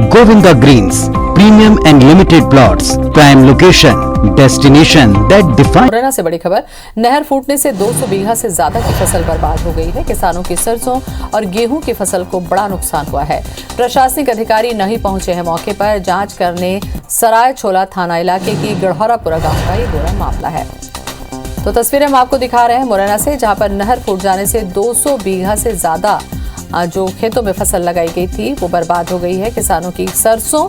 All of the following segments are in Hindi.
Govinda Greens, premium and limited plots, prime location, destination that define। Morena से बड़ी खबर, नहर फूटने से 200 बीघा से ज्यादा की फसल बर्बाद हो गई है। किसानों की सरसों और गेहूं की फसल को बड़ा नुकसान हुआ है। प्रशासनिक अधिकारी नहीं पहुंचे हैं मौके पर। जांच करने सराय छोला थाना इलाके की गढ़ौरापुरा गांव का ये पूरा मामला है। तो तस्वीरें हम आपको दिखा रहे हैं मुरैना से, जहां पर नहर फूट जाने से 200 बीघा से ज्यादा जो खेतों में फसल लगाई गई थी वो बर्बाद हो गई है। किसानों की सरसों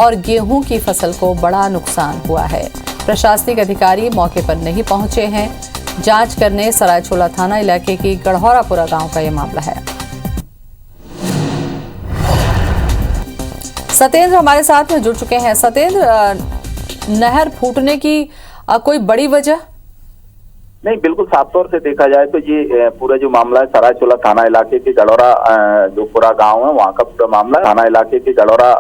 और गेहूं की फसल को बड़ा नुकसान हुआ है। प्रशासनिक अधिकारी मौके पर नहीं पहुंचे हैं। जांच करने सराय छोला थाना इलाके की गढ़ौरापुरा गांव का यह मामला है। सत्येंद्र हमारे साथ में जुड़ चुके हैं। सत्येंद्र, नहर फूटने की कोई बड़ी वजह? नहीं, बिल्कुल साफ तौर से देखा जाए तो ये पूरा जो मामला है सरायचोला थाना इलाके के गढ़ौरा जो पूरा गांव है वहाँ का पूरा मामला है। थाना इलाके के गढ़ौरा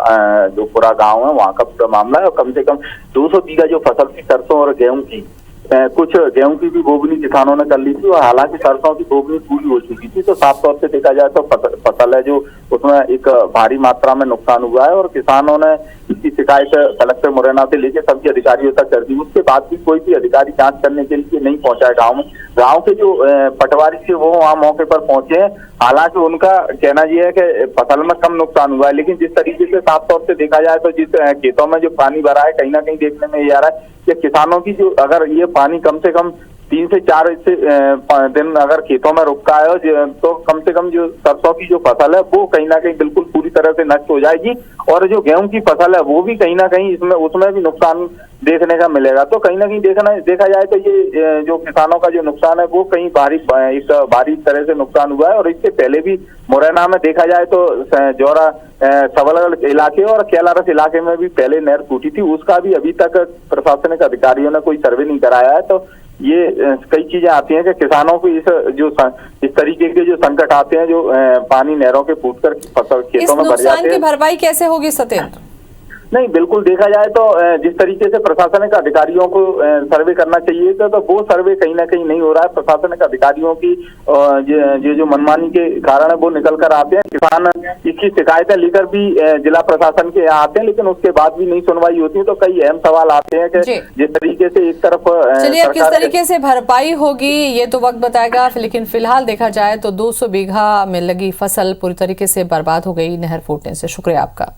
जो पूरा गांव है वहाँ का पूरा मामला है। और कम से कम 200 बीघा जो फसल थी सरसों और गेहूं की, कुछ गेहूं की भी बोवनी किसानों ने कर ली थी और हालांकि सरसों की बोवनी पूरी हो चुकी थी। तो साफ तौर से देखा जाए तो फसल है जो उसमें एक भारी मात्रा में नुकसान हुआ है और किसानों ने इसकी शिकायत कलेक्टर मुरैना से लेकर सभी अधिकारियों तक कर दी। उसके बाद भी कोई भी अधिकारी जांच करने के लिए नहीं पहुंचा है गाँव में। गाँव के जो पटवारी थे वो वहाँ मौके पर पहुंचे हैं। हालांकि उनका कहना यह है कि फसल में कम नुकसान हुआ है, लेकिन जिस तरीके से साफ तौर से देखा जाए तो जिस खेतों में जो पानी भरा है कहीं ना कहीं देखने में ये आ रहा है कि किसानों की जो अगर ये पानी कम से कम 3 से 4 दिन अगर खेतों में रुका है तो कम से कम जो सरसों की जो फसल है वो कहीं ना कहीं बिल्कुल पूरी तरह से नष्ट हो जाएगी और जो गेहूं की फसल है वो भी कहीं ना कहीं उसमें भी नुकसान देखने का मिलेगा। तो कहीं ना कहीं देखा जाए तो ये जो किसानों का जो नुकसान है वो कहीं भारी तरह से नुकसान हुआ है। और इससे पहले भी मुरैना में देखा जाए तो जौरा सबलगढ़ इलाके और केलारस इलाके में भी पहले नहर टूटी थी, उसका भी अभी तक प्रशासनिक अधिकारियों ने कोई सर्वे नहीं कराया है। तो ये कई चीजें आती हैं कि किसानों को इस तरीके के जो संकट आते हैं जो पानी नहरों के फूटकर फसल खेतों में भर जाते हैं। नुकसान की भरपाई कैसे होगी सत्येंद्र? नहीं, बिल्कुल देखा जाए तो जिस तरीके से प्रशासनिक अधिकारियों को सर्वे करना चाहिए था तो वो सर्वे कहीं ना कहीं नहीं हो रहा है। प्रशासनिक अधिकारियों की जो मनमानी के कारण है वो निकल कर आते हैं। किसान इसकी शिकायतें लेकर भी जिला प्रशासन के यहाँ आते हैं, लेकिन उसके बाद भी नहीं सुनवाई होती है। तो कई अहम सवाल आते हैं कि जिस तरीके से एक तरफ चलिए किस तरीके से भरपाई होगी ये तो वक्त बताएगा, लेकिन फिलहाल देखा जाए तो 200 बीघा में लगी फसल पूरी तरीके से बर्बाद हो गई नहर फूटने से। शुक्रिया आपका।